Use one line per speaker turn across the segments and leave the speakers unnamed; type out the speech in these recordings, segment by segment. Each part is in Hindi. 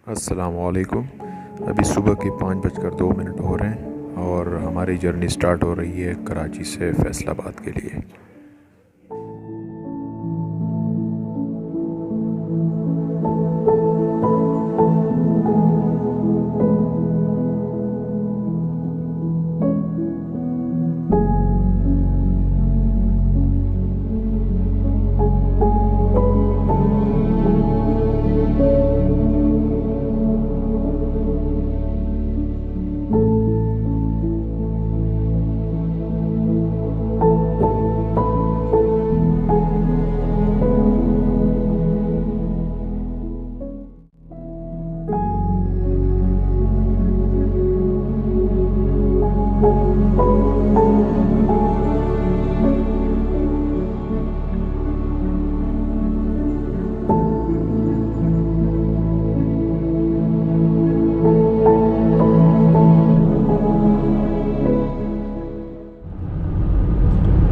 अस्सलामुअलैकुम। अभी सुबह के 5:02 हो रहे हैं और हमारी जर्नी स्टार्ट हो रही है कराची से फैसलाबाद के लिए।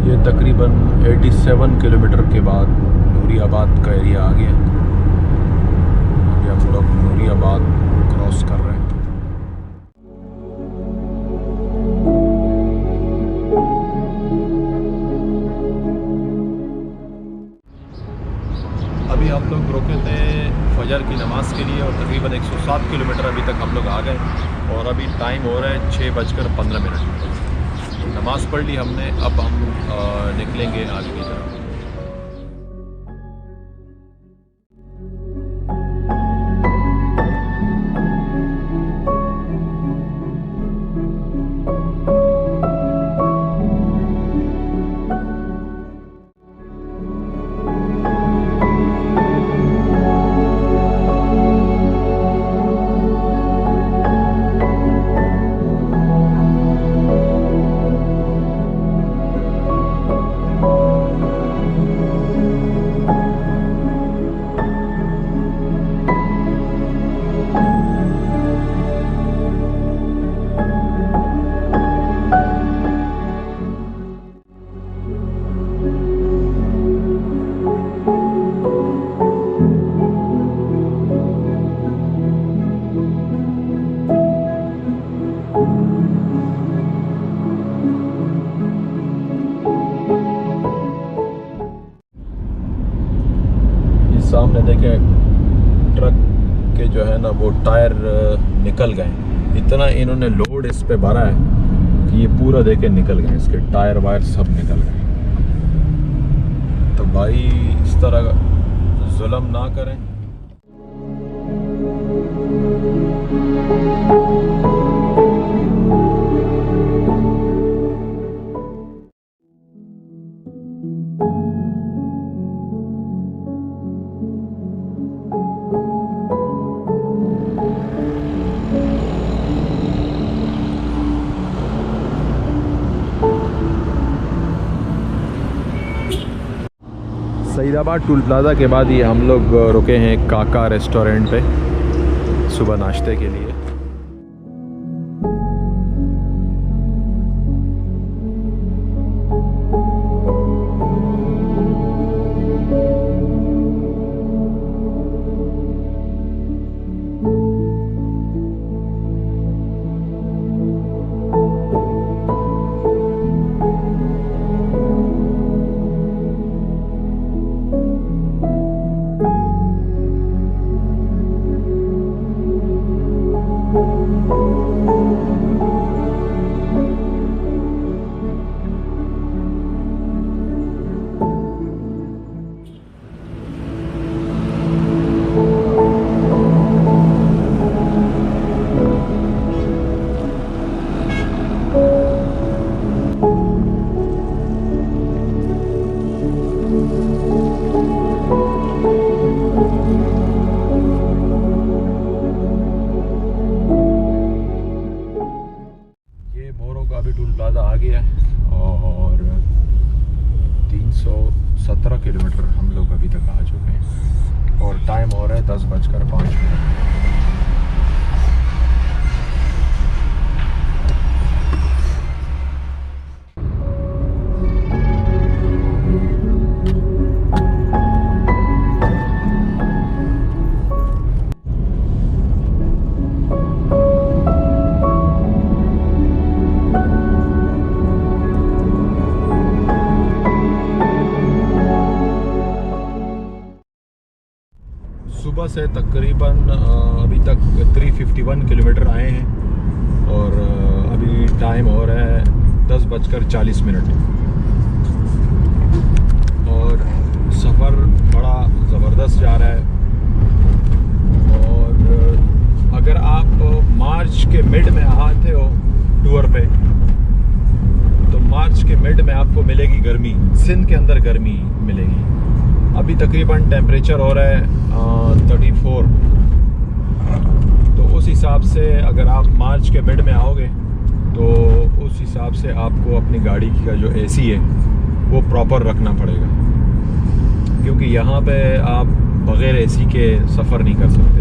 ये तकरीबन 87 किलोमीटर के बाद नूरियाबाद का एरिया आ गया। अभी हम लोग नूरियाबाद क्रॉस कर रहे हैं। अभी हम लोग रुके थे फजर की नमाज़ के लिए और तकरीबन 107 किलोमीटर अभी तक हम लोग आ गए और अभी टाइम हो रहा है 6:15। नमाज़ पढ़ ली हमने, अब हम निकलेंगे आगे की तरफ। सामने देखे ट्रक के जो है ना वो टायर निकल गए। इतना इन्होंने लोड इस पे भरा है कि ये पूरा देखे निकल गए, इसके टायर वायर सब निकल गए। तो भाई इस तरह जुल्म ना करें। सईदाबाद टूल प्लाज़ा के बाद ये हम लोग रुके हैं काका रेस्टोरेंट पे सुबह नाश्ते के लिए। अभी टूल प्लाज़ा आ गया है और 317 किलोमीटर हम लोग अभी तक आ चुके हैं और टाइम हो रहा है 10:05। सुबह से तकरीबन अभी तक 351 किलोमीटर आए हैं और अभी टाइम हो रहा है 10:40 और सफ़र बड़ा ज़बरदस्त जा रहा है। और अगर आप मार्च के मिड में आते हो टूर पे तो मार्च के मिड में आपको मिलेगी गर्मी, सिंध के अंदर गर्मी मिलेगी। अभी तकरीबन टेम्परेचर हो रहा है 34, तो उस हिसाब से अगर आप मार्च के मिड में आओगे तो उस हिसाब से आपको अपनी गाड़ी का जो एसी है वो प्रॉपर रखना पड़ेगा, क्योंकि यहाँ पे आप बग़ैर एसी के सफ़र नहीं कर सकते।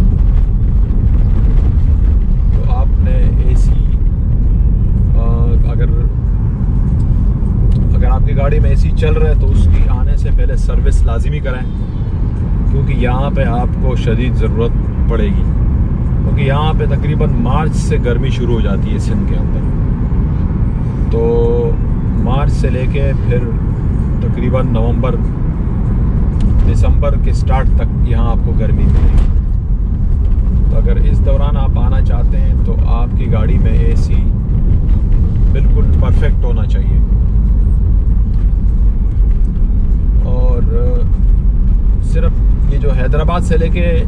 तो आपने एसी अगर आपकी गाड़ी में एसी चल रहा है तो उसकी आने से पहले सर्विस लाजिमी कराएं, क्योंकि यहाँ पे आपको शदीद ज़रूरत पड़ेगी, क्योंकि यहाँ पे तकरीबन मार्च से गर्मी शुरू हो जाती है सिंध के अंदर। तो मार्च से लेके फिर तकरीबन नवंबर दिसंबर के स्टार्ट तक यहाँ आपको गर्मी मिलेगी। तो अगर इस दौरान आप आना चाहते हैं तो आपकी गाड़ी में एसी बिल्कुल परफेक्ट होना चाहिए। और सिर्फ ये जो हैदराबाद से लेके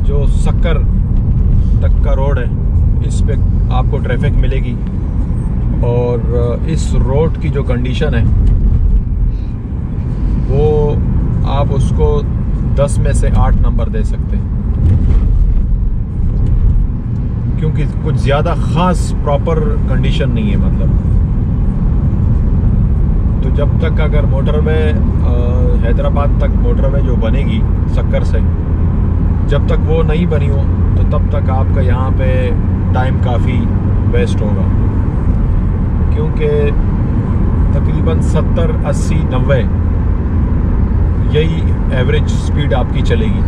जो सक्कर तक का रोड है इस पे आपको ट्रैफिक मिलेगी, और इस रोड की जो कंडीशन है वो आप उसको 10 में से 8 नंबर दे सकते हैं, क्योंकि कुछ ज़्यादा ख़ास प्रॉपर कंडीशन नहीं है। मतलब तो जब तक अगर मोटरवे हैदराबाद तक मोटरवे जो बनेगी सक्कर से, जब तक वो नहीं बनी हो तो तब तक आपका यहाँ पे टाइम काफ़ी वेस्ट होगा, क्योंकि तकरीबन 70, 80, 90 यही एवरेज स्पीड आपकी चलेगी,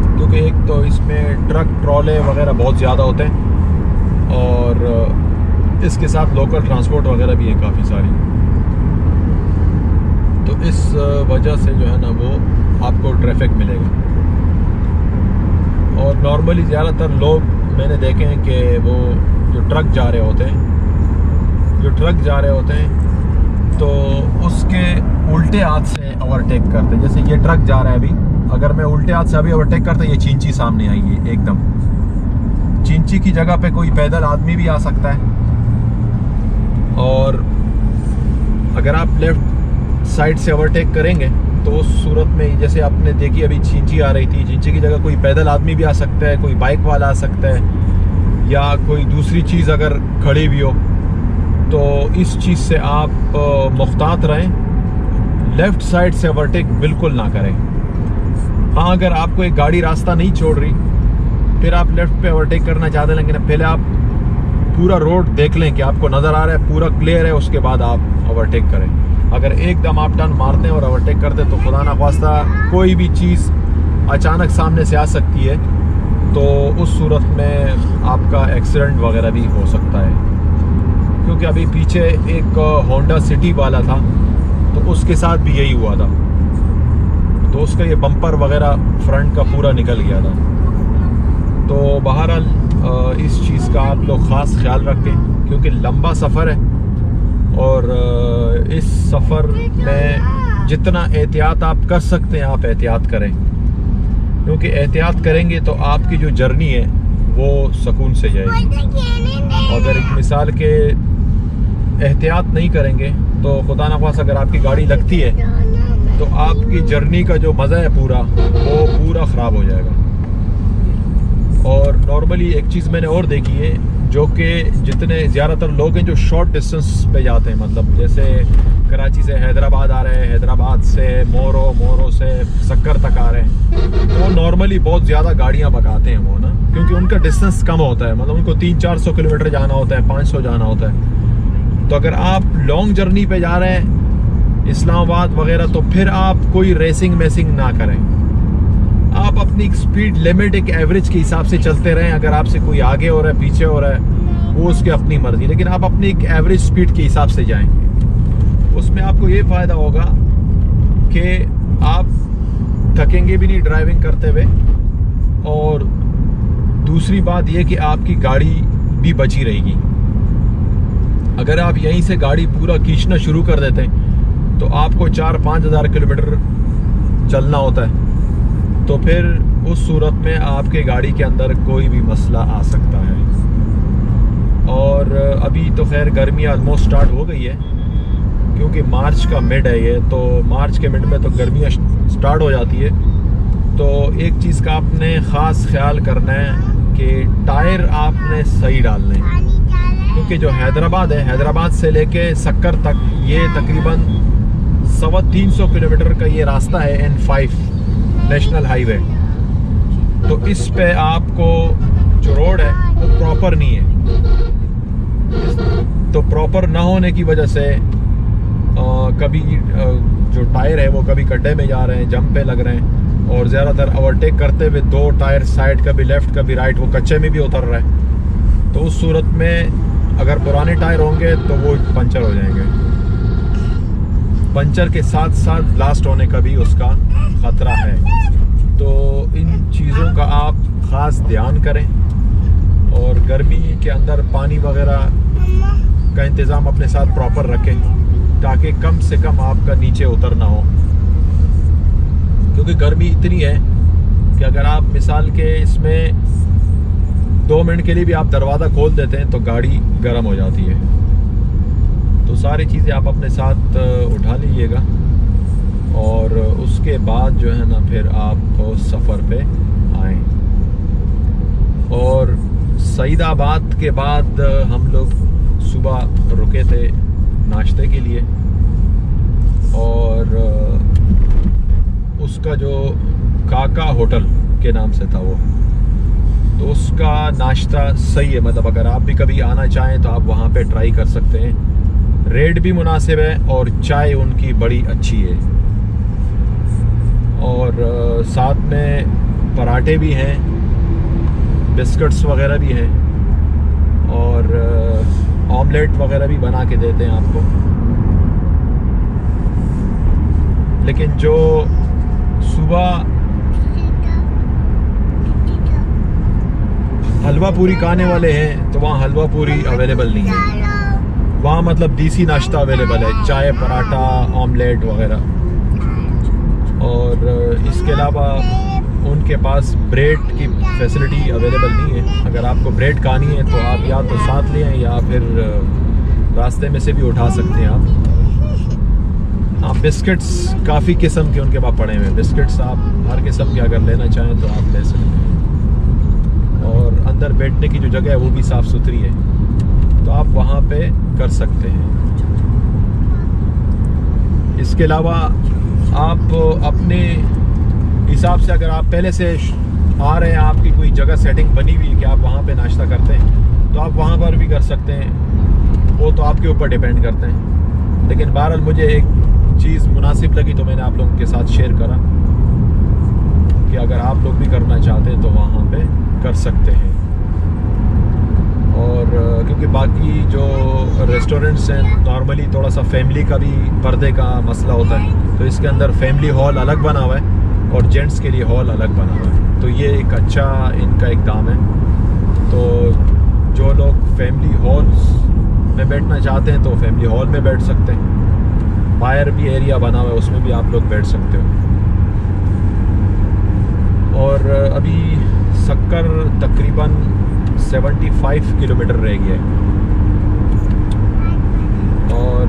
क्योंकि एक तो इसमें ट्रक ट्रॉले वगैरह बहुत ज़्यादा होते हैं और इसके साथ लोकल ट्रांसपोर्ट वगैरह भी है काफ़ी सारी। तो इस वजह से जो है ना वो आपको ट्रैफिक मिलेगा। और नॉर्मली ज़्यादातर लोग मैंने देखे हैं कि वो जो ट्रक जा रहे होते हैं तो उसके उल्टे हाथ से ओवरटेक करते हैं। जैसे ये ट्रक जा रहा है अभी, अगर मैं उल्टे हाथ से अभी ओवरटेक करता, ये चींची सामने आएगी एकदम। चींची की जगह पे कोई पैदल आदमी भी आ सकता है। और अगर आप लेफ्ट साइड से ओवरटेक करेंगे तो उस सूरत में जैसे आपने देखी अभी चींची आ रही थी, चींची की जगह कोई पैदल आदमी भी आ सकता है, कोई बाइक वाला आ सकता है, या कोई दूसरी चीज़ अगर खड़ी भी हो। तो इस चीज़ से आप मुख्तात रहें, लेफ़्ट साइड से ओवरटेक बिल्कुल ना करें। हाँ, अगर आपको एक गाड़ी रास्ता नहीं छोड़ रही फिर आप लेफ़्ट पे ओवरटेक करना चाहते हैं, लेकिन पहले आप पूरा रोड देख लें कि आपको नज़र आ रहा है, पूरा क्लियर है, उसके बाद आप ओवरटेक करें। अगर एकदम आप टर्न मारते हैं और ओवरटेक करते हैं तो खुदा ना ख्वास्ता कोई भी चीज़ अचानक सामने से आ सकती है, तो उस सूरत में आपका एक्सीडेंट वगैरह भी हो सकता है। क्योंकि अभी पीछे एक होंडा सिटी वाला था तो उसके साथ भी यही हुआ था, तो उसका ये बम्पर वगैरह फ्रंट का पूरा निकल गया था। तो बहरहाल इस चीज़ का आप लोग ख़ास ख्याल रखें, क्योंकि लंबा सफ़र है और इस सफ़र में जितना एहतियात आप कर सकते हैं आप एहतियात करें, क्योंकि एहतियात करेंगे तो आपकी जो जर्नी है वो सुकून से जाएगी। अगर एक मिसाल के एहतियात नहीं करेंगे तो खुदा ना ख्वास्ता अगर आपकी गाड़ी लगती है तो आपकी जर्नी का जो मज़ा है पूरा वो पूरा ख़राब हो जाएगा। और नॉर्मली एक चीज़ मैंने और देखी है, जो कि जितने ज़्यादातर लोग हैं जो शॉर्ट डिस्टेंस पे जाते हैं, मतलब जैसे कराची से हैदराबाद आ रहे हैं, हैदराबाद से मोरो से सक्कर तक आ रहे हैं, वो नॉर्मली बहुत ज़्यादा गाड़ियाँ भगाते हैं वो ना, क्योंकि उनका डिस्टेंस कम होता है, मतलब उनको 300-400 किलोमीटर जाना होता है, 500 जाना होता है। तो अगर आप लॉन्ग जर्नी पे जा रहे हैं इस्लामाबाद वगैरह, तो फिर आप कोई रेसिंग मैसिंग ना करें। आप अपनी स्पीड लिमिट एक एवरेज के हिसाब से चलते रहें। अगर आपसे कोई आगे हो रहा है, पीछे हो रहा है, वो उसकी अपनी मर्जी, लेकिन आप अपनी एक एवरेज स्पीड के हिसाब से जाएं। उसमें आपको ये फ़ायदा होगा कि आप थकेंगे भी नहीं ड्राइविंग करते हुए, और दूसरी बात यह कि आपकी गाड़ी भी बची रहेगी। अगर आप यहीं से गाड़ी पूरा खींचना शुरू कर देते हैं तो आपको 4-5 हज़ार किलोमीटर चलना होता है, तो फिर उस सूरत में आपके गाड़ी के अंदर कोई भी मसला आ सकता है। और अभी तो खैर गर्मी ऑलमोस्ट स्टार्ट हो गई है, क्योंकि मार्च का मिड है ये, तो मार्च के मिड में तो गर्मियाँ स्टार्ट हो जाती है। तो एक चीज़ का आपने ख़ास ख्याल करना है कि टायर आपने सही डालने हैं, क्योंकि जो हैदराबाद है, हैदराबाद से लेके सक्कर तक ये तकरीबन 350 किलोमीटर का ये रास्ता है, N5 नेशनल हाईवे। तो इस पे आपको जो रोड है वो प्रॉपर नहीं है, तो प्रॉपर ना होने की वजह से कभी जो टायर है वो कभी गड्ढे में जा रहे हैं, जंप पे लग रहे हैं, और ज़्यादातर ओवरटेक करते हुए 2 टायर साइड, कभी लेफ़्ट कभी राइट, वो कच्चे में भी उतर रहा है। तो उस सूरत में अगर पुराने टायर होंगे तो वो पंचर हो जाएंगे। पंचर के साथ साथ ब्लास्ट होने का भी उसका ख़तरा है। तो इन चीज़ों का आप ख़ास ध्यान करें, और गर्मी के अंदर पानी वगैरह का इंतज़ाम अपने साथ प्रॉपर रखें, ताकि कम से कम आपका नीचे उतरना हो। क्योंकि गर्मी इतनी है कि अगर आप मिसाल के इसमें 2 मिनट के लिए भी आप दरवाज़ा खोल देते हैं तो गाड़ी गर्म हो जाती है। तो सारी चीज़ें आप अपने साथ उठा लीजिएगा, और उसके बाद जो है ना फिर आप सफ़र पे आएँ। और सईदाबाद के बाद हम लोग सुबह रुके थे नाश्ते के लिए, और उसका जो काका होटल के नाम से था वो, तो उसका नाश्ता सही है। मतलब अगर आप भी कभी आना चाहें तो आप वहाँ पे ट्राई कर सकते हैं। रेट भी मुनासिब है और चाय उनकी बड़ी अच्छी है, और साथ में पराठे भी हैं, बिस्किट्स वगैरह भी हैं, और ऑमलेट वगैरह भी बना के देते हैं आपको। लेकिन जो सुबह हलवा पूरी खाने वाले हैं तो वहाँ हलवा पूरी अवेलेबल नहीं है। वहाँ मतलब देसी नाश्ता अवेलेबल है, चाय, पराठा, ऑमलेट वगैरह। और इसके अलावा उनके पास ब्रेड की फैसिलिटी अवेलेबल नहीं है। अगर आपको ब्रेड खानी है तो आप या तो साथ लें या फिर रास्ते में से भी उठा सकते हैं आप। बिस्किट्स काफ़ी किस्म के उनके पास पड़े हुए हैं। बिस्किट्स आप हर किस्म के अगर लेना चाहें तो आप ले सकते हैं। और अंदर बैठने की जो जगह है वो भी साफ़ सुथरी है, तो आप वहाँ पे कर सकते हैं। इसके अलावा आप अपने हिसाब से अगर आप पहले से आ रहे हैं, आपकी कोई जगह सेटिंग बनी हुई है कि आप वहाँ पे नाश्ता करते हैं, तो आप वहाँ पर भी कर सकते हैं। वो तो आपके ऊपर डिपेंड करते हैं। लेकिन बहरहाल मुझे एक चीज़ मुनासिब लगी तो मैंने आप लोगों के साथ शेयर करा कि अगर आप लोग भी करना चाहते हैं तो वहाँ पे कर सकते हैं। और क्योंकि बाकी जो रेस्टोरेंट्स हैं नॉर्मली थोड़ा सा फैमिली का भी पर्दे का मसला होता है, तो इसके अंदर फैमिली हॉल अलग बना हुआ है और जेंट्स के लिए हॉल अलग बना हुआ है। तो ये एक अच्छा इनका एक दाम है। तो जो लोग फैमिली हॉल्स में बैठना चाहते हैं तो फैमिली हॉल में बैठ सकते हैं। बाहर भी एरिया बना हुआ है, उसमें भी आप लोग बैठ सकते हो। और अभी सक्कर तकरीबन 75 किलोमीटर रह गया है, और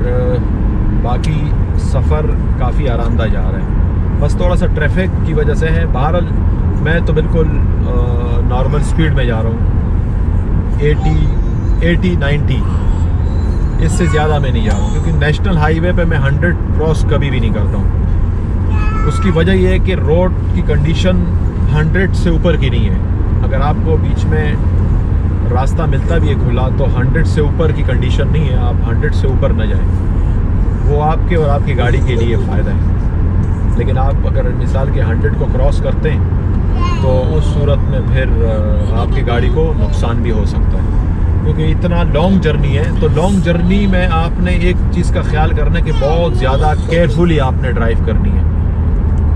बाकी सफ़र काफ़ी आरामदायक जा रहा है। बस थोड़ा सा ट्रैफिक की वजह से है। बहरहाल मैं तो बिल्कुल नॉर्मल स्पीड में जा रहा हूँ, 80-90, इससे ज़्यादा मैं नहीं जा रहा हूँ, क्योंकि नेशनल हाईवे पे मैं 100 क्रॉस कभी भी नहीं करता हूँ। उसकी वजह यह है कि रोड की कंडीशन 100 से ऊपर की नहीं है। अगर आपको बीच में रास्ता मिलता भी है खुला तो 100 से ऊपर की कंडीशन नहीं है, आप 100 से ऊपर न जाएं। वो आपके और आपकी गाड़ी के लिए फ़ायदा है। लेकिन आप अगर मिसाल के 100 को क्रॉस करते हैं तो उस सूरत में फिर आपकी गाड़ी को नुकसान भी हो सकता है, क्योंकि इतना लॉन्ग जर्नी है। तो लॉन्ग जर्नी में आपने एक चीज़ का ख्याल करना है कि बहुत ज़्यादा केयरफुली आपने ड्राइव करनी है।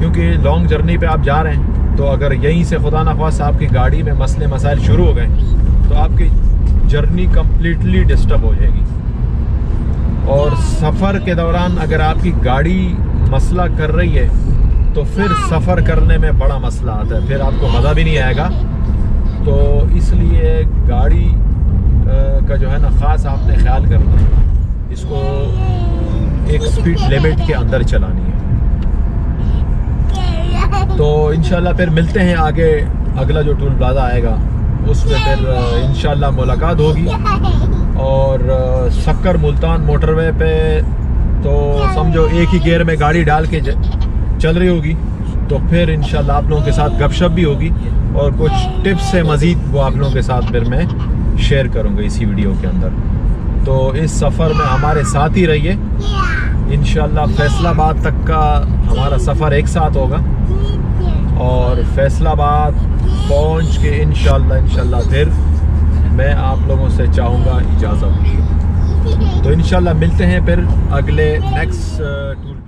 क्योंकि लॉन्ग जर्नी पे आप जा रहे हैं, तो अगर यहीं से खुदा न ख्वास्ता आपकी गाड़ी में मसले मसाइल शुरू हो गए तो आपकी जर्नी कम्प्लीटली डिस्टर्ब हो जाएगी। और सफ़र के दौरान अगर आपकी गाड़ी मसला कर रही है तो फिर सफ़र करने में बड़ा मसला आता है, फिर आपको मज़ा भी नहीं आएगा। तो इसलिए गाड़ी का जो है ना ख़ास आपने ख्याल करना है, इसको एक स्पीड लिमिट के अंदर चलानी है। तो इंशाल्लाह फिर मिलते हैं आगे, अगला जो टोल प्लाजा आएगा उसमें फिर इंशाल्लाह मुलाकात होगी। और सक्कर मुल्तान मोटरवे पे तो समझो एक ही गियर में गाड़ी डाल के चल रही होगी, तो फिर इंशाल्लाह आप लोगों के साथ गपशप भी होगी और कुछ टिप्स से मज़ीद वो आप लोगों के साथ फिर मैं शेयर करूँगा इसी वीडियो के अंदर। तो इस सफ़र में हमारे साथ ही रहिए। इंशाल्लाह फैसलाबाद तक का हमारा सफ़र एक साथ होगा और फैसलाबाद पहुंच के इंशाल्लाह फिर मैं आप लोगों से चाहूँगा इजाज़त। तो इंशाल्लाह मिलते हैं फिर अगले नेक्स्ट टूर।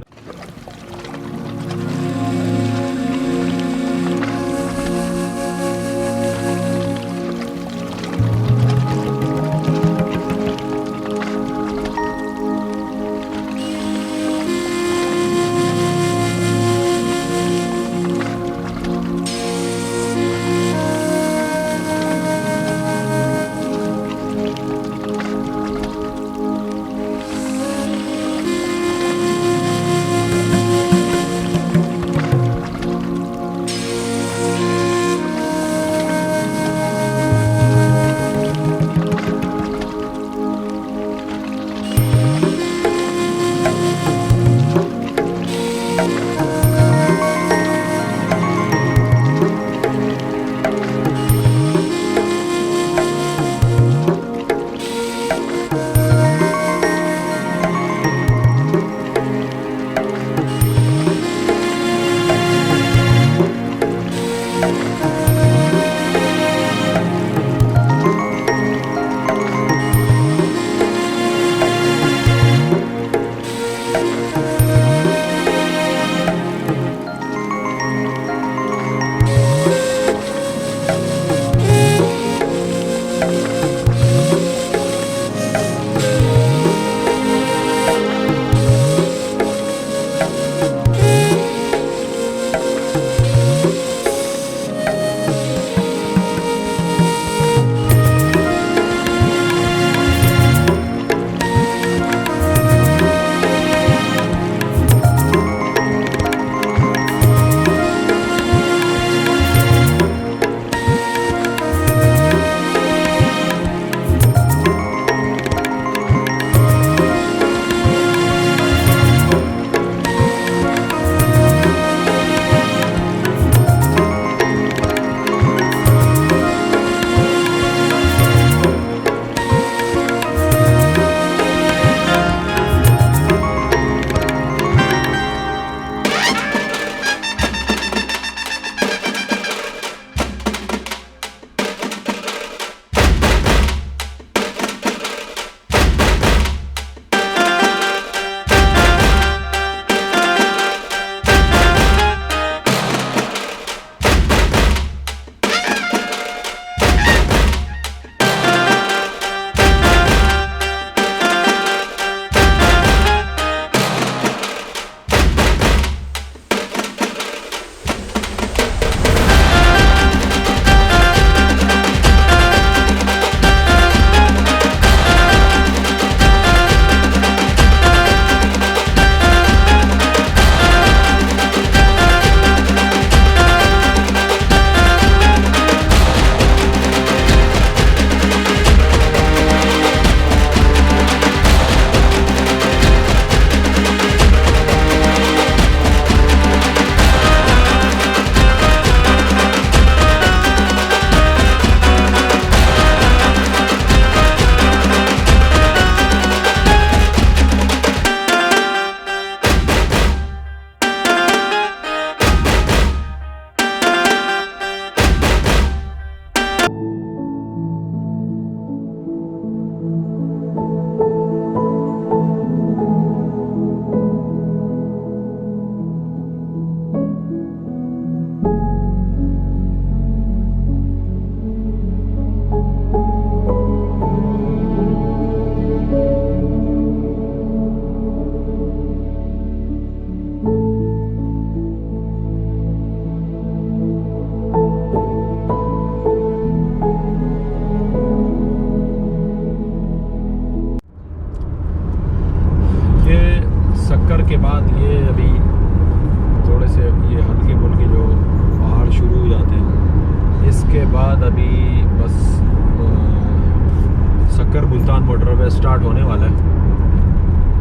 स्टार्ट होने वाला है।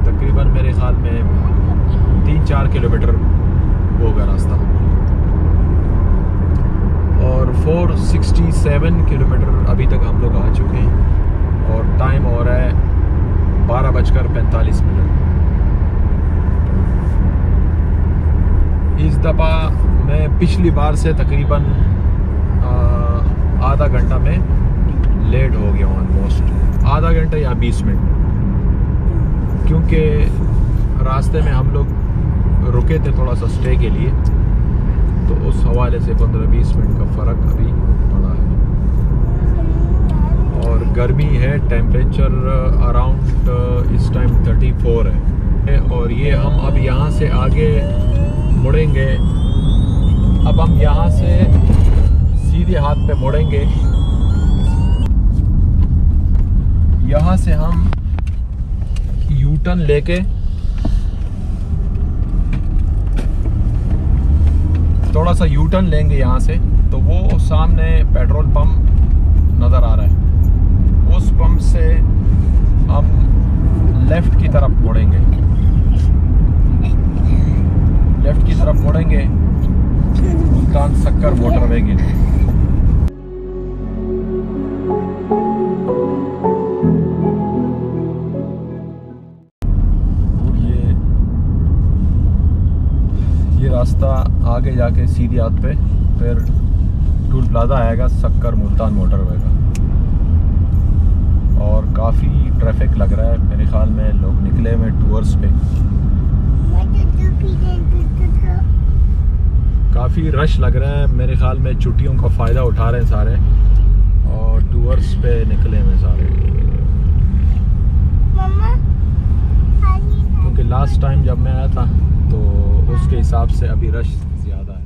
तकरीबन मेरे ख्याल में 3-4 किलोमीटर होगा रास्ता, और 467 किलोमीटर अभी तक हम लोग आ चुके हैं और टाइम हो रहा है 12:45। इस दफ़ा मैं पिछली बार से तकरीबन आधा घंटा में लेट हो गया हूँ, ऑलमोस्ट आधा घंटा या 20 मिनट, क्योंकि रास्ते में हम लोग रुके थे थोड़ा सा स्टे के लिए, तो उस हवाले से 15-20 मिनट का फ़र्क अभी पड़ा है। और गर्मी है, टेम्परेचर अराउंड इस टाइम 34 है। और ये हम अब यहाँ से आगे मुड़ेंगे। अब हम यहाँ से सीधे हाथ पे मुड़ेंगे। यहाँ से हम यू टर्न लेके थोड़ा सा यू टर्न लेंगे यहाँ से, तो वो सामने पेट्रोल पंप नज़र आ रहा है, उस पंप से हम लेफ़्ट की तरफ मुड़ेंगे। लेफ़्ट की तरफ मुड़ेंगे मुल्तान सक्कर मोटरवे के लिए। ये रास्ता आगे जाके सीधी हाथ पे फिर टूल प्लाजा आएगा सक्कर मुल्तान मोटरवे का, और काफ़ी ट्रैफिक लग रहा है। मेरे ख्याल में लोग निकले हुए टूर्स पे, काफ़ी रश लग रहा है। मेरे ख्याल में छुट्टियों का फ़ायदा उठा रहे हैं सारे और टूर्स पे निकले हुए सारे, क्योंकि लास्ट टाइम जब मैं आया था तो उसके हिसाब से अभी रश ज़्यादा है।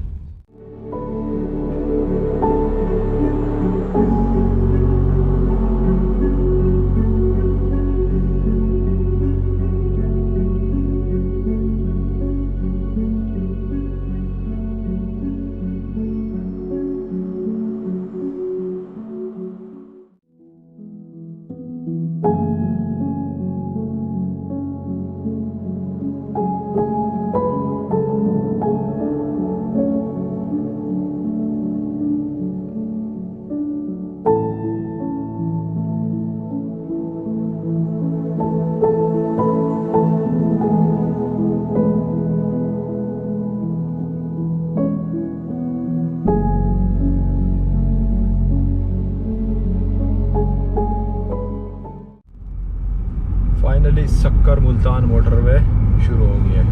फाइनली सक्कर मुल्तान मोटरवे शुरू हो गया है,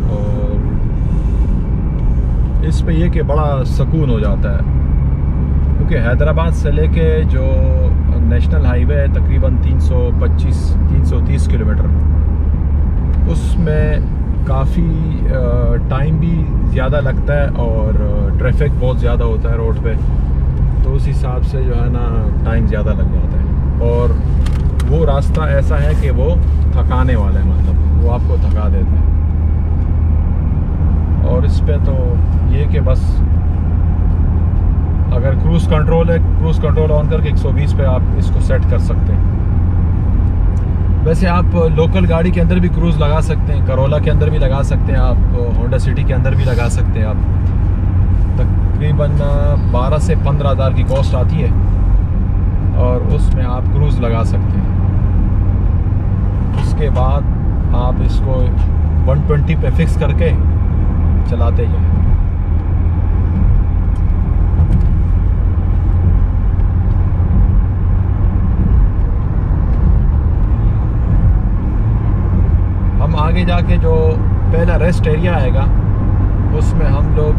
और इस पे ये कि बड़ा सुकून हो जाता है, क्योंकि हैदराबाद से लेके जो नेशनल हाईवे है तकरीबन 325-330 किलोमीटर, उसमें काफ़ी टाइम भी ज़्यादा लगता है और ट्रैफिक बहुत ज़्यादा होता है रोड पे, तो उस हिसाब से जो है ना टाइम ज़्यादा लग जाता है। और वो रास्ता ऐसा है कि वो थकाने वाला है, मतलब वो आपको थका देता है। और इस पे तो ये कि बस अगर क्रूज़ कंट्रोल है, क्रूज़ कंट्रोल ऑन करके 120 पे आप इसको सेट कर सकते हैं। वैसे आप लोकल गाड़ी के अंदर भी क्रूज़ लगा सकते हैं, करोला के अंदर भी लगा सकते हैं, आप होंडा सिटी के अंदर भी लगा सकते हैं। आप तकरीबन 12 से 15 हज़ार की कॉस्ट आती है और उसमें आप क्रूज़ लगा सकते हैं। उसके बाद आप इसको 120 पे फिक्स करके चलाते जाएं। हम आगे जाके जो पहला रेस्ट एरिया आएगा उसमें हम लोग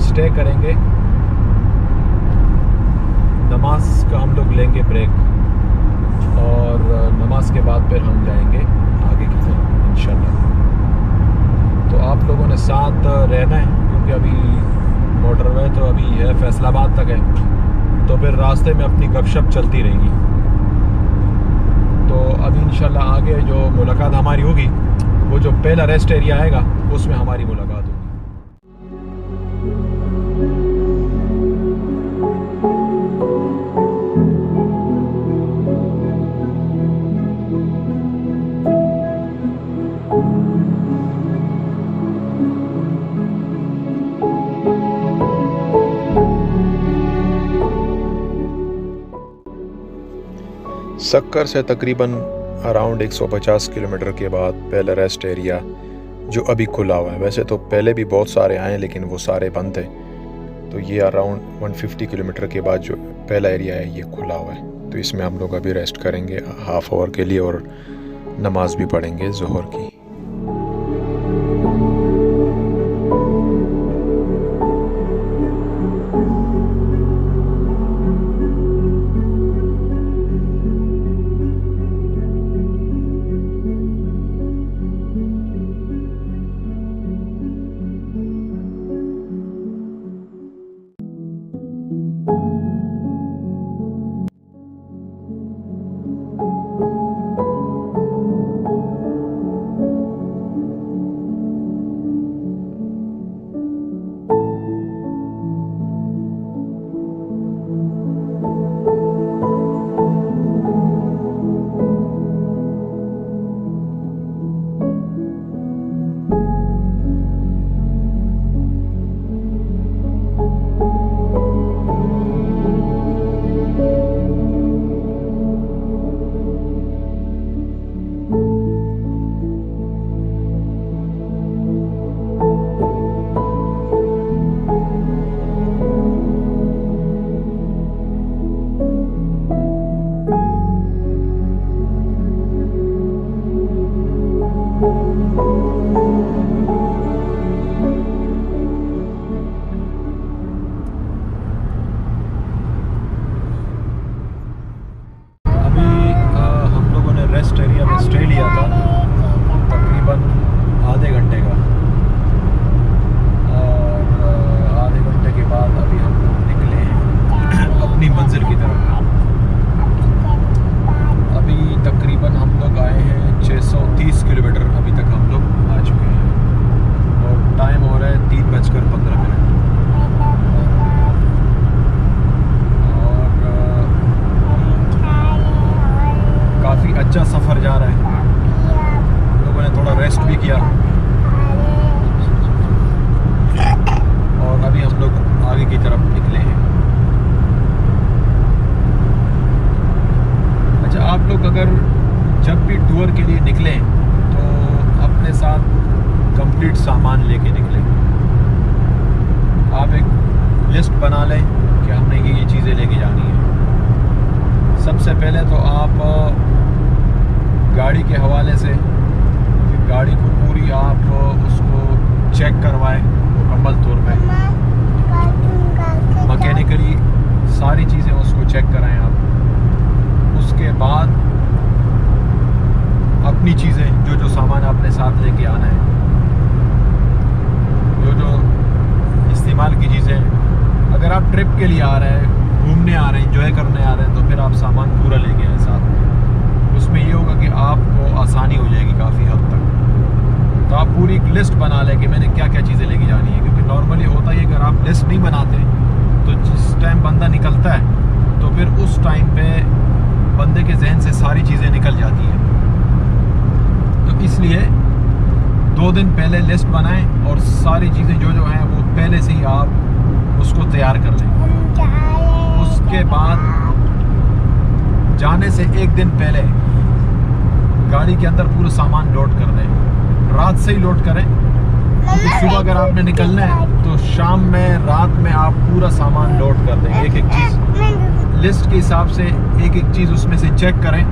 स्टे करेंगे, नमाज का हम लोग लेंगे ब्रेक, और नमाज के बाद फिर हम जाएंगे आगे की तरफ इंशाल्लाह। तो आप लोगों ने साथ रहना है, क्योंकि अभी मोटरवे तो अभी है फैसलाबाद तक है, तो फिर रास्ते में अपनी गपशप चलती रहेगी। तो अभी इंशाल्लाह आगे जो मुलाकात हमारी होगी, वो जो पहला रेस्ट एरिया आएगा उसमें हमारी मुलाकात होगी। सक्कर से तकरीबन अराउंड 150 किलोमीटर के बाद पहला रेस्ट एरिया जो अभी खुला हुआ है। वैसे तो पहले भी बहुत सारे आए लेकिन वो सारे बंद थे, तो ये अराउंड 150 किलोमीटर के बाद जो पहला एरिया है ये खुला हुआ है। तो इसमें हम लोग अभी रेस्ट करेंगे हाफ आवर के लिए और नमाज भी पढ़ेंगे ज़ोहर की। अच्छा सफ़र जा रहा है। लोगों ने थोड़ा रेस्ट भी किया और अभी हम लोग आगे की तरफ निकले हैं। अच्छा, आप लोग अगर जब भी टूर के लिए निकलें तो अपने साथ कंप्लीट सामान लेके निकलें। आप एक लिस्ट बना लें कि हमने ये चीज़ें लेके जानी है। सबसे पहले तो आप गाड़ी के हवाले से गाड़ी को पूरी आप उसको चेक करवाएं मुकम्मल तौर पे, मैकेनिकली सारी चीज़ें उसको चेक कराएं आप। उसके बाद अपनी चीज़ें जो सामान आपने साथ लेके आना है, जो इस्तेमाल की चीज़ें, अगर आप ट्रिप के लिए आ रहे हैं, घूमने आ रहे हैं, एंजॉय करने आ रहे हैं, तो फिर आप सामान पूरा लेके आए साथ। उसमें ये होगा कि आपको आसानी हो जाएगी काफ़ी हद तक। तो आप पूरी एक लिस्ट बना लें कि मैंने क्या क्या चीज़ें लेके जानी है, क्योंकि नॉर्मली होता है अगर आप लिस्ट नहीं बनाते तो जिस टाइम बंदा निकलता है तो फिर उस टाइम पे बंदे के जहन से सारी चीज़ें निकल जाती हैं। तो इसलिए 2 दिन पहले लिस्ट बनाएं और सारी चीज़ें जो हैं वो पहले से ही आप उसको तैयार कर लें। उसके बाद जाने से 1 दिन पहले गाड़ी के अंदर पूरा सामान लोड कर दें। रात से ही लोड करें, क्योंकि सुबह अगर आपने निकलना है तो शाम में रात में आप पूरा सामान लोड कर दें। एक एक चीज़ लिस्ट के हिसाब से एक एक चीज़ उसमें से चेक करें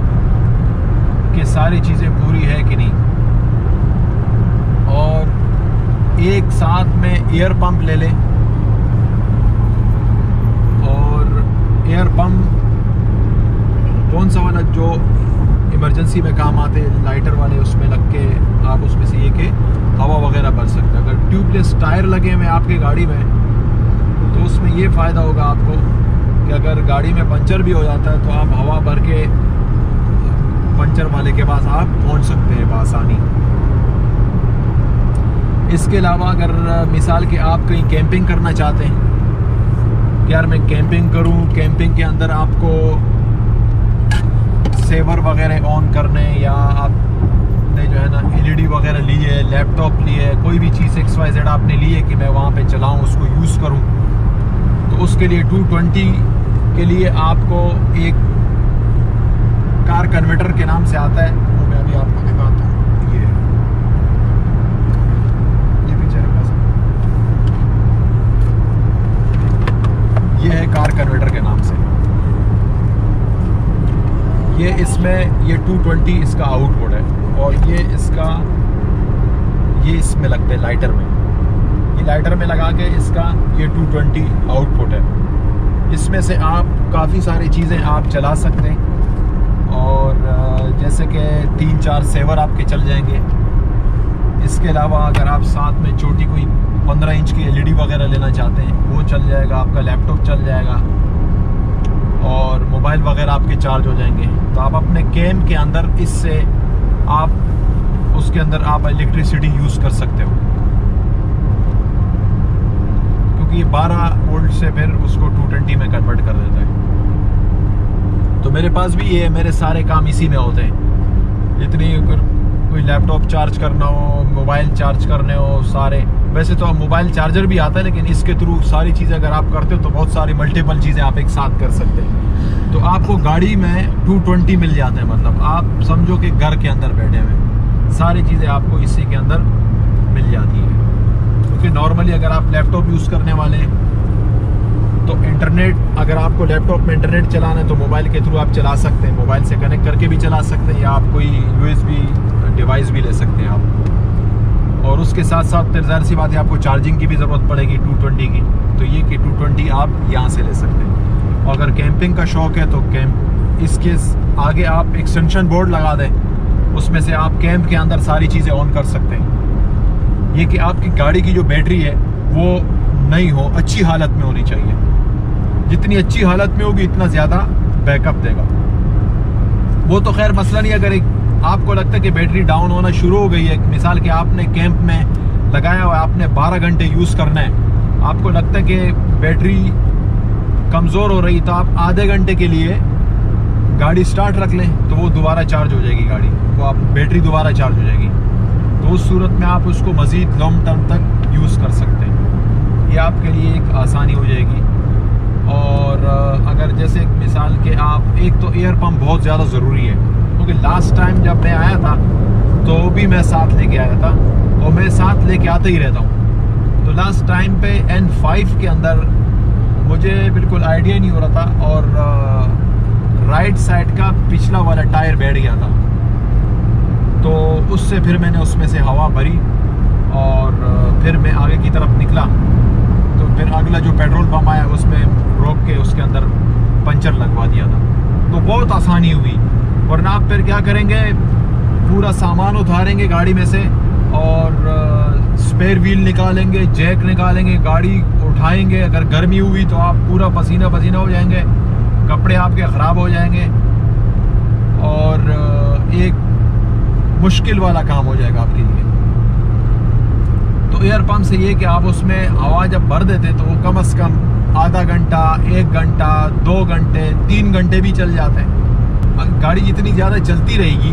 कि सारी चीज़ें पूरी है कि नहीं। और एक साथ में एयर पंप ले लें, और एयर पंप कौन सा वाला जो इमरजेंसी में काम आते हैं, लाइटर वाले, उसमें लग के आप उसमें से ये कि हवा वगैरह भर सकते हैं। अगर ट्यूबलेस टायर लगे हुए आपके गाड़ी में तो उसमें ये फ़ायदा होगा आपको कि अगर गाड़ी में पंचर भी हो जाता है तो आप हवा भर के पंचर वाले के पास आप पहुंच सकते हैं बआसानी। इसके अलावा अगर मिसाल के आप कहीं कैंपिंग करना चाहते हैं कि यार मैं कैंपिंग करूं, कैंपिंग के अंदर आपको सेवर वगैरह ऑन करने, या आपने जो है ना एलईडी वगैरह ली है, लैपटॉप लिए, कोई भी चीज़ XYZ आपने ली है कि मैं वहाँ पे चलाऊँ, उसको यूज़ करूँ, तो उसके लिए 220 के लिए आपको एक
कार कन्वर्टर के नाम से आता है, वो मैं अभी आपको दिखाता हूँ। ये पीछे रखा सर, ये है कार कन्वर्टर के नाम से। ये इसमें ये 220 इसका आउटपुट है, और ये इसमें लगते हैं लाइटर में। ये लाइटर में लगा के इसका ये 220 आउटपुट है। इसमें से आप काफ़ी सारी चीज़ें आप चला सकते हैं, और जैसे कि 3-4 सेवर आपके चल जाएंगे। इसके अलावा अगर आप साथ में छोटी कोई 15 इंच की LED वगैरह लेना चाहते हैं, वो चल जाएगा। आपका लैपटॉप चल जाएगा, और मोबाइल वगैरह आपके चार्ज हो जाएंगे। तो आप अपने कैम के अंदर इससे आप उसके अंदर आप इलेक्ट्रिसिटी यूज़ कर सकते हो, क्योंकि ये 12 वोल्ट से फिर उसको 220 में कन्वर्ट कर देता है। तो मेरे पास भी ये मेरे सारे काम इसी में होते हैं। इतनी कोई लैपटॉप चार्ज करना हो, मोबाइल चार्ज करने हो, सारे। वैसे तो मोबाइल चार्जर भी आता है, लेकिन इसके थ्रू सारी चीज़ें अगर आप करते हो तो बहुत सारी मल्टीपल चीज़ें आप एक साथ कर सकते हैं। तो आपको गाड़ी में 220 मिल जाते हैं, मतलब आप समझो कि घर के अंदर बैठे हुए सारी चीज़ें आपको इसी के अंदर मिल जाती है। क्योंकि नॉर्मली अगर आप लैपटॉप यूज़ करने वाले हैं तो इंटरनेट, अगर आपको लैपटॉप में इंटरनेट चलाना है तो मोबाइल के थ्रू आप चला सकते हैं, मोबाइल से कनेक्ट करके भी चला सकते हैं, या आप कोई USB डिवाइस भी ले सकते हैं आप। और उसके साथ साथ फिर ज़ाहिर सी बात है आपको चार्जिंग की भी ज़रूरत पड़ेगी 220 की, तो ये कि 220 आप यहाँ से ले सकते हैं। और अगर कैंपिंग का शौक़ है तो इसके आगे आप एक्सटेंशन बोर्ड लगा दें, उसमें से आप कैंप के अंदर सारी चीज़ें ऑन कर सकते हैं। ये कि आपकी गाड़ी की जो बैटरी है वो नई हो, अच्छी हालत में होनी चाहिए। जितनी अच्छी हालत में होगी इतना ज़्यादा बैकअप देगा। वो तो खैर मसला नहीं। अगर आपको लगता है कि बैटरी डाउन होना शुरू हो गई है, मिसाल कि आपने कैंप में लगाया हुआ है, आपने 12 घंटे यूज़ करना है, आपको लगता है कि बैटरी कमज़ोर हो रही, तो आप आधे घंटे के लिए गाड़ी स्टार्ट रख लें, तो वो दोबारा चार्ज हो जाएगी गाड़ी, वो आप बैटरी दोबारा चार्ज हो जाएगी। तो उस सूरत में आप उसको मज़ीद लॉन्ग टर्म तक यूज़ कर सकते हैं। ये आपके लिए एक आसानी हो जाएगी। और अगर जैसे मिसाल के आप, एक तो एयर पंप बहुत ज़्यादा ज़रूरी है, क्योंकि लास्ट टाइम जब मैं आया था तो भी मैं साथ लेके आया था, और मैं साथ लेके आते ही रहता हूँ। तो लास्ट टाइम पे N5 के अंदर मुझे बिल्कुल आइडिया नहीं हो रहा था, और राइट साइड का पिछला वाला टायर बैठ गया था। तो उससे फिर मैंने उसमें से हवा भरी, और फिर मैं आगे की तरफ निकला, तो फिर अगला जो पेट्रोल पंप आया उसमें रोक के उसके अंदर पंचर लगवा दिया था। तो बहुत आसानी हुई। वरना आप फिर क्या करेंगे, पूरा सामान उतारेंगे गाड़ी में से, और स्पेयर व्हील निकालेंगे, जैक निकालेंगे, गाड़ी उठाएंगे। अगर गर्मी हुई तो आप पूरा पसीना पसीना हो जाएंगे, कपड़े आपके ख़राब हो जाएंगे, और एक मुश्किल वाला काम हो जाएगा आपके लिए। तो एयर पंप से ये कि आप उसमें हवा जब भर देते तो वो कम से कम आधा घंटा, 1 घंटा, 2 घंटे, 3 घंटे भी चल जाते हैं। गाड़ी जितनी ज़्यादा चलती रहेगी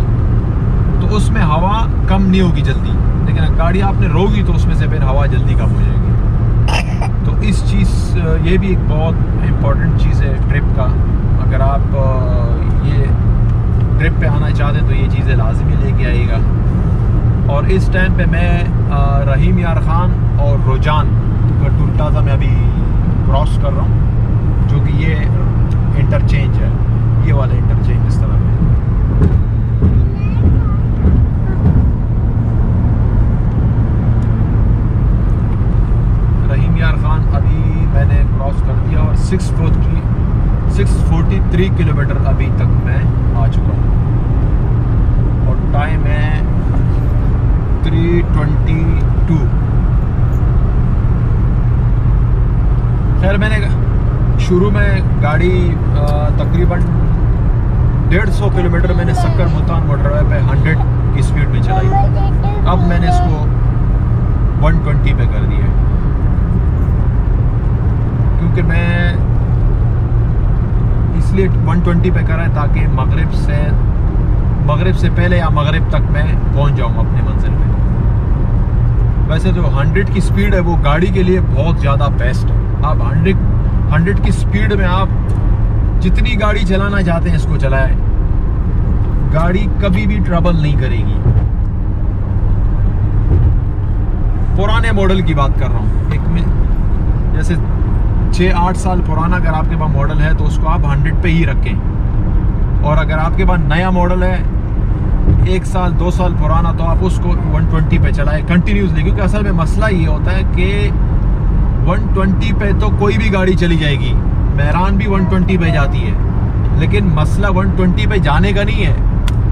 तो उसमें हवा कम नहीं होगी जल्दी, लेकिन गाड़ी आपने रोकी तो उसमें से फिर हवा जल्दी कम हो जाएगी। तो इस चीज़, ये भी एक बहुत इम्पोर्टेंट चीज़ है ट्रिप का। अगर आप ये ट्रिप पे आना चाहते हैं तो ये चीज़ें लाजमी लेके आइएगा। और इस टाइम पे मैं रहीम यार ख़ान और रोजान का टूल प्लाज़ा में अभी क्रॉस कर रहा हूँ, जो कि ये इंटरचेंज है, ये वाला इंटरचेंज इस तरह में। रहीम यार ख़ान अभी मैंने क्रॉस कर दिया, और 643 किलोमीटर अभी तक मैं आ चुका हूँ, और टाइम है 3:22। खैर मैंने शुरू में गाड़ी तकरीबन 150 किलोमीटर मैंने सक्कर मुल्तान मोटरवे पे 100 की स्पीड में चलाई। अब मैंने इसको 120 पे कर दिया है, क्योंकि मैं इसलिए 120 पे करा है ताकि मगरिब से पहले या मगरिब तक मैं पहुंच जाऊं अपनी मंजिल पे। वैसे जो 100 की स्पीड है वो गाड़ी के लिए बहुत ज़्यादा बेस्ट है। आप 100 की स्पीड में आप जितनी गाड़ी चलाना चाहते हैं इसको चलाएं, गाड़ी कभी भी ट्रबल नहीं करेगी। पुराने मॉडल की बात कर रहा हूँ, एक में जैसे 6-8 साल पुराना अगर आपके पास मॉडल है तो उसको आप 100 पे ही रखें, और अगर आपके पास नया मॉडल है 1 साल 2 साल पुराना तो आप उसको 120 पे चलाएं कंटिन्यूसली। क्योंकि असल में मसला ये होता है कि 120 पे तो कोई भी गाड़ी चली जाएगी, मेहरान भी 120 पे जाती है, लेकिन मसला 120 पे जाने का नहीं है।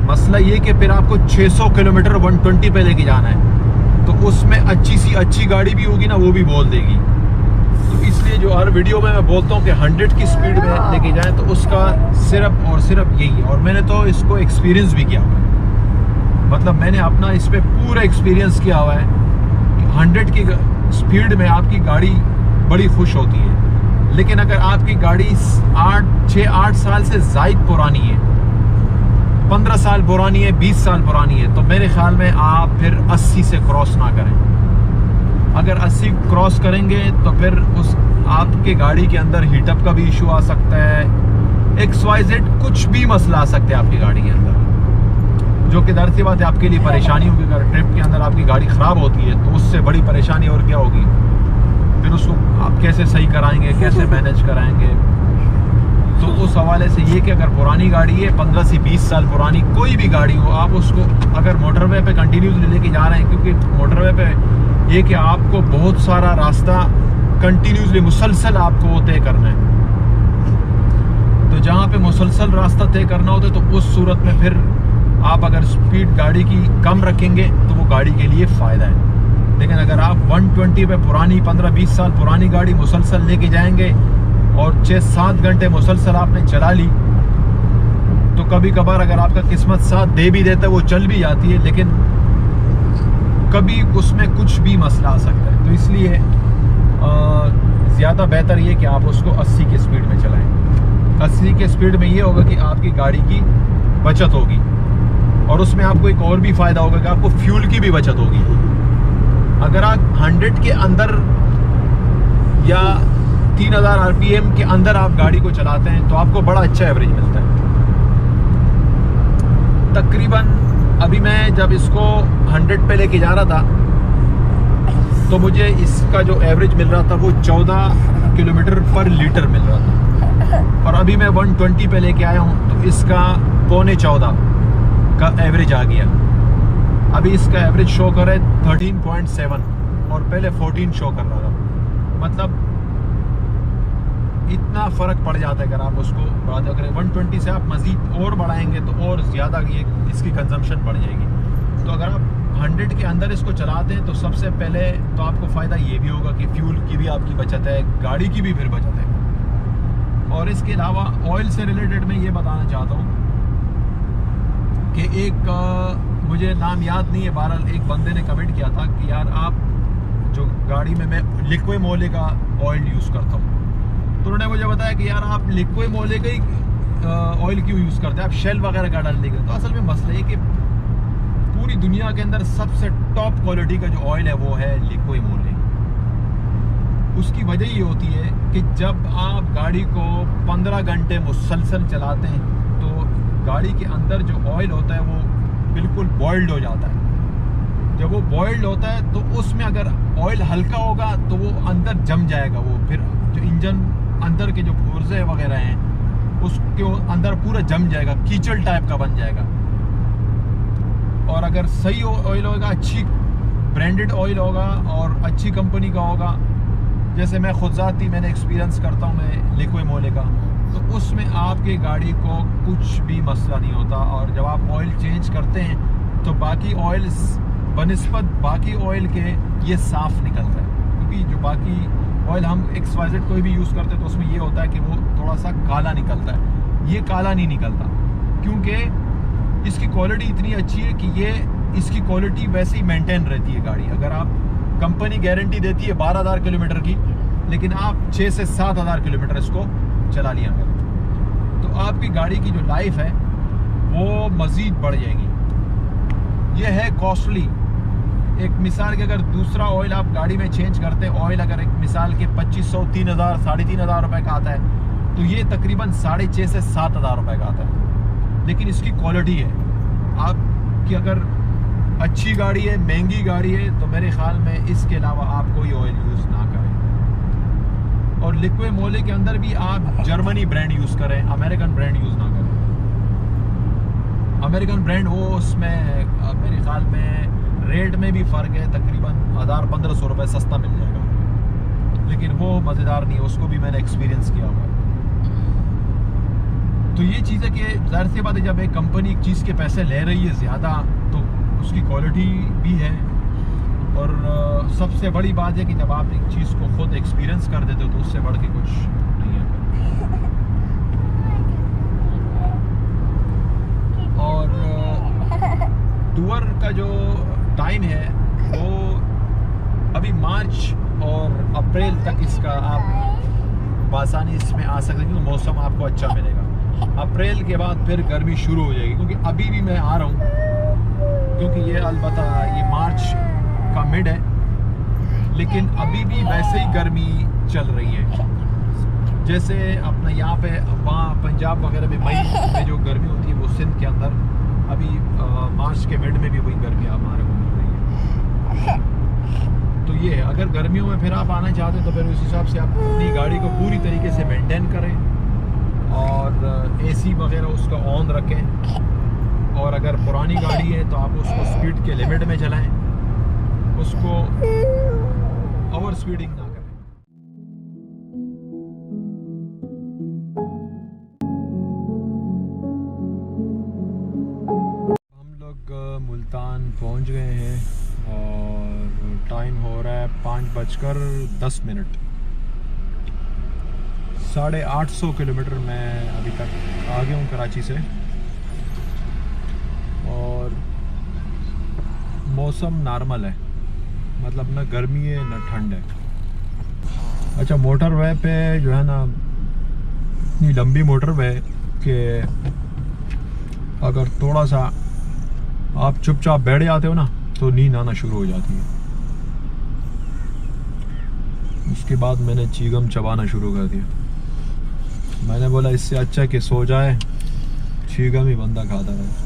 मसला ये कि फिर आपको 600 किलोमीटर 120 पे लेके जाना है, तो उसमें अच्छी सी अच्छी गाड़ी भी होगी ना, वो भी बोल देगी। तो इसलिए जो हर वीडियो में मैं बोलता हूँ कि 100 की स्पीड में लेके जाएं, तो उसका सिर्फ और सिर्फ यही है। और मैंने तो इसको एक्सपीरियंस भी किया हुआ है, मतलब मैंने अपना इस पर पूरा एक्सपीरियंस किया हुआ है कि 100 की स्पीड में आपकी गाड़ी बड़ी खुश होती है। लेकिन अगर आपकी गाड़ी 6-8 साल से ज़ायद पुरानी है, 15 साल पुरानी है, 20 साल पुरानी है, तो मेरे ख्याल में आप फिर 80 से क्रॉस ना करें। अगर 80 क्रॉस करेंगे तो फिर उस आपके गाड़ी के अंदर हीटअप का भी इशू आ सकता है, XYZ कुछ भी मसला आ सकता है आपकी गाड़ी के अंदर, जो कि जाहिर सी बात है आपके लिए परेशानी होगी। अगर ट्रिप के अंदर आपकी गाड़ी ख़राब होती है तो उससे बड़ी परेशानी और क्या होगी, फिर उसको आप कैसे सही कराएंगे, कैसे मैनेज कराएंगे। तो उस हवाले से ये कि अगर पुरानी गाड़ी है 15 से 20 साल पुरानी कोई भी गाड़ी हो, आप उसको अगर मोटरवे पे कंटिन्यूसली लेके जा रहे हैं, क्योंकि मोटरवे पे ये कि आपको बहुत सारा रास्ता कंटिन्यूसली मुसलसल आपको तय करना है, तो जहाँ पे मुसलसल रास्ता तय करना होता है तो उस सूरत में फिर आप अगर स्पीड गाड़ी की कम रखेंगे तो वो गाड़ी के लिए फ़ायदा है। लेकिन अगर आप 120 पे पुरानी 15-20 साल पुरानी गाड़ी मुसलसल लेके जाएंगे और 6-7 घंटे मुसलसल आपने चला ली, तो कभी कभार अगर आपका किस्मत साथ दे भी देता है वो चल भी जाती है, लेकिन कभी उसमें कुछ भी मसला आ सकता है। तो इसलिए ज़्यादा बेहतर ये कि आप उसको 80 की स्पीड में चलाएं। 80 के स्पीड में ये होगा कि आपकी गाड़ी की बचत होगी, और उसमें आपको एक और भी फ़ायदा होगा कि आपको फ्यूल की भी बचत होगी। अगर आप 100 के अंदर या 3000 RPM के अंदर आप गाड़ी को चलाते हैं तो आपको बड़ा अच्छा एवरेज मिलता है। तकरीबन अभी मैं जब इसको 100 पे लेके जा रहा था तो मुझे इसका जो एवरेज मिल रहा था वो 14 किलोमीटर पर लीटर मिल रहा था, और अभी मैं 120 पे लेके आया हूँ तो इसका 14.25 का एवरेज आ गया। अभी इसका एवरेज शो कर रहा है 13.7 और पहले 14 शो कर रहा था। मतलब इतना फ़र्क पड़ जाता है अगर आप उसको बढ़ाते। अगर 120 से आप मज़ीद और बढ़ाएंगे तो और ज़्यादा ये इसकी कंजम्पशन बढ़ जाएगी। तो अगर आप 100 के अंदर इसको चलाते हैं तो सबसे पहले तो आपको फ़ायदा ये भी होगा कि फ्यूल की भी आपकी बचत है, गाड़ी की भी फिर बचत है। और इसके अलावा ऑयल से रिलेटेड मैं ये बताना चाहता हूँ कि एक मुझे नाम याद नहीं है, बहरहाल एक बंदे ने कमेंट किया था कि यार आप जो गाड़ी में मैं लिक्विड मोले का ऑयल यूज़ करता हूँ, तो उन्होंने मुझे बताया कि यार आप लिक्विड मोले का ही ऑयल क्यों यूज़ करते हैं, आप शेल वगैरह का डाल देंगे। तो असल में मसला है कि पूरी दुनिया के अंदर सबसे टॉप क्वालिटी का जो ऑयल है वो है लिक्विड मोले। उसकी वजह ये होती है कि जब आप गाड़ी को 15 घंटे मुसलसल चलाते हैं तो गाड़ी के अंदर जो ऑयल होता है वो बिल्कुल बॉइल्ड हो जाता है। जब वो बॉइल्ड होता है तो उसमें अगर ऑयल हल्का होगा तो वो अंदर जम जाएगा, वो फिर जो इंजन अंदर के जो पुर्जे वगैरह हैं उसके अंदर पूरा जम जाएगा, कीचड़ टाइप का बन जाएगा। और अगर सही ऑयल होगा, अच्छी ब्रांडेड ऑयल होगा और अच्छी कंपनी का होगा, जैसे मैं खुद ज़ाती मैंने एक्सपीरियंस करता हूँ मैं लिक्विड मोले का, तो उसमें आपके गाड़ी को कुछ भी मसला नहीं होता। और जब आप ऑयल चेंज करते हैं तो बाकी ऑयल बनिस्बत बाकी ऑयल के ये साफ़ निकलता है, क्योंकि जो बाकी ऑयल हम XYZ कोई भी यूज़ करते हैं तो उसमें ये होता है कि वो थोड़ा सा काला निकलता है। ये काला नहीं निकलता क्योंकि इसकी क्वालिटी इतनी अच्छी है कि ये इसकी क्वालिटी वैसे ही मेंटेन रहती है गाड़ी। अगर आप कंपनी गारंटी देती है 12,000 किलोमीटर की, लेकिन आप 6 से 7,000 किलोमीटर इसको चला लिया अगर, तो आपकी गाड़ी की जो लाइफ है वो मज़ीद बढ़ जाएगी। ये है कॉस्टली। एक मिसाल के अगर दूसरा ऑयल आप गाड़ी में चेंज करते हैं, ऑयल अगर एक मिसाल के 2500, 3000, 3,500 रुपये का आता है तो ये तकरीबन 6,500 से 7,000 रुपये का आता है। लेकिन इसकी क्वालिटी है, आपकी अगर अच्छी गाड़ी है, महंगी गाड़ी है, तो मेरे ख्याल में इसके अलावा आप कोई ऑयल यूज़ ना करें। और लिक्विड मोले के अंदर भी आप जर्मनी ब्रांड यूज़ करें, अमेरिकन ब्रांड यूज़ ना करें। अमेरिकन ब्रांड हो, उसमें मेरे ख्याल में रेट में भी फ़र्क है, तकरीबन 1000-1500 रुपये सस्ता मिल जाएगा, लेकिन वो मज़ेदार नहीं है, उसको भी मैंने एक्सपीरियंस किया हुआ है। तो ये चीज़ है कि ज़ाहिर सी बात है, जब एक कंपनी एक चीज़ के पैसे ले रही है ज़्यादा, तो उसकी क्वालिटी भी है। और सबसे बड़ी बात है कि जब आप एक चीज़ को खुद एक्सपीरियंस कर देते हो तो उससे बढ़ के कुछ नहीं है। और टूर का जो टाइम है वो अभी मार्च और अप्रैल तक इसका आप आसानी इसमें आ सकते हैं, क्योंकि मौसम आपको अच्छा मिलेगा। अप्रैल के बाद फिर गर्मी शुरू हो जाएगी, क्योंकि अभी भी मैं आ रहा हूँ, क्योंकि ये अलबत्ता ये मार्च का मिड है, लेकिन अभी भी वैसे ही गर्मी चल रही है जैसे अपना यहाँ पे वहाँ पंजाब वगैरह में मई में जो गर्मी होती है, वो सिंध के अंदर अभी मार्च के मिड में भी वही गर्मी हमारे को मिल रही है। तो ये है, अगर गर्मियों में फिर आप आना चाहते हैं तो फिर उस हिसाब से आप अपनी गाड़ी को पूरी तरीके से मेंटेन करें और एसी वगैरह उसका ऑन रखें। और अगर पुरानी गाड़ी है तो आप उसको स्पीड के लिमिट में चलाएं, उसको ओवर स्पीडिंग ना करें। हम लोग मुल्तान पहुंच गए हैं और टाइम हो रहा है 5:10। 850 किलोमीटर मैं अभी तक आ गया हूँ कराची से, और मौसम नॉर्मल है, मतलब ना गर्मी है ना ठंड है। अच्छा, मोटरवे पे जो है ना, इतनी लंबी मोटरवे कि अगर थोड़ा सा आप चुपचाप बैठ जाते हो ना तो नींद आना शुरू हो जाती है। उसके बाद मैंने चीगम चबाना शुरू कर दिया। मैंने बोला इससे अच्छा कि सो जाए, चीगम ही बंदा खाता रहे।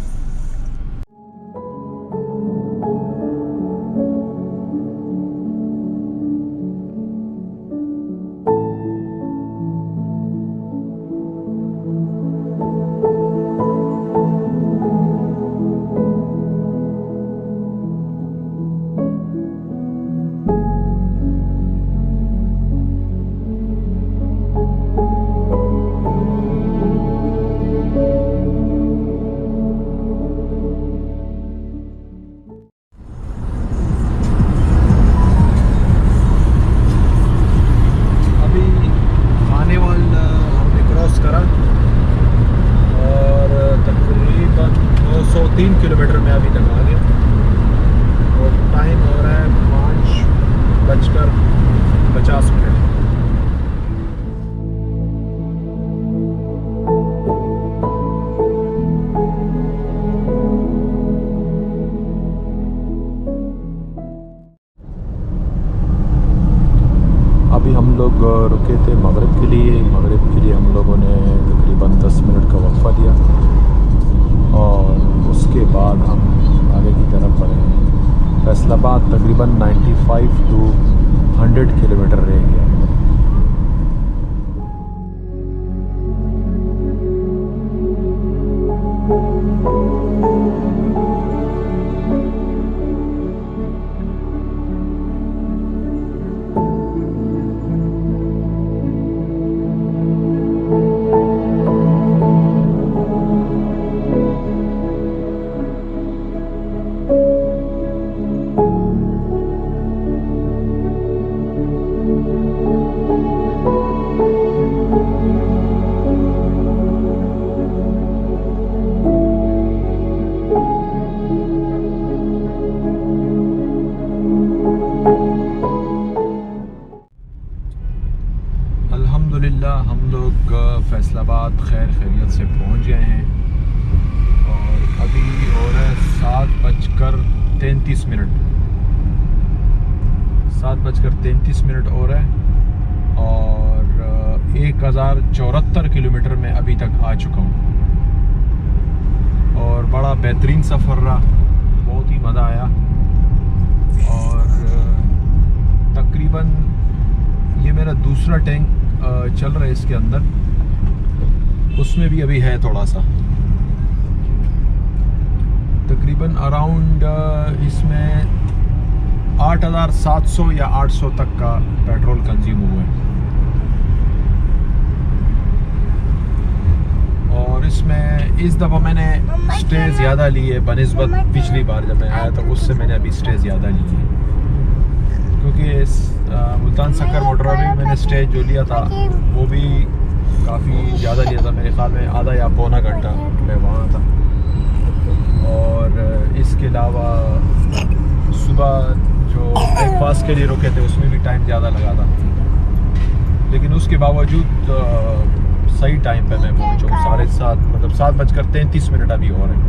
किलोमीटर में अभी तक आ गया और टाइम हो रहा है 5:50। अभी हम लोग रुके थे मगरिब के लिए। हम लोगों ने तकरीबन 10 मिनट का वक्फा दिया और उसके बाद हम आगे की तरफ बढ़े। फैसलाबाद तकरीबन 95 to 100 किलोमीटर रह गया। अल्हम्दुलिल्लाह हम लोग फैसलाबाद खैर खैरियत से पहुंच गए हैं और अभी हो रहा है 7:33। 7:33 हो रहा है और 1074 किलोमीटर में अभी तक आ चुका हूँ। और बड़ा बेहतरीन सफ़र रहा, बहुत ही मज़ा आया। और तकरीबन ये मेरा दूसरा टैंक चल रहा है इसके अंदर, उसमें भी अभी है थोड़ा सा, तकरीबन अराउंड इसमें 8700 या 800 तक का पेट्रोल कंज्यूम हुआ है। और इसमें इस दफ़ा मैंने स्टे ज़्यादा ली है बनिस्बत पिछली बार जब मैं आया था, उससे मैंने अभी स्टे ज़्यादा ली है, क्योंकि मुल्तान सक्कर मोटरा में मैंने स्टे जो लिया था वो भी काफ़ी ज़्यादा लिया था, मेरे ख्याल में आधा या पौना घंटा मैं वहाँ था। और इसके अलावा सुबह जो ब्रेकफास्ट के लिए रुके थे उसमें भी टाइम ज़्यादा लगा था, लेकिन उसके बावजूद सही टाइम पे मैं पहुंचा हूँ। 7:30 मतलब 7:33 अभी और है।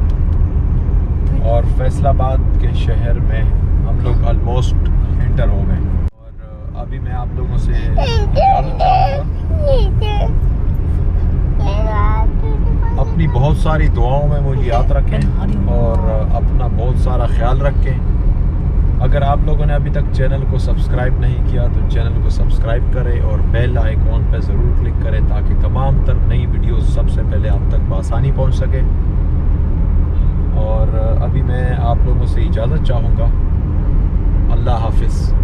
और फैसलाबाद के शहर में हम लोग ऑलमोस्ट एंटर हो गए। और अभी मैं आप लोगों से अपनी बहुत सारी दुआओं में मुझे याद रखें और अपना बहुत सारा ख्याल रखें। अगर आप लोगों ने अभी तक चैनल को सब्सक्राइब नहीं किया तो चैनल को सब्सक्राइब करें और बेल आइकॉन पर ज़रूर क्लिक करें ताकि तमाम तर नई वीडियोस सबसे पहले आप तक बआसानी पहुंच सके। और अभी मैं आप लोगों से इजाज़त चाहूँगा। अल्लाह हाफिज़।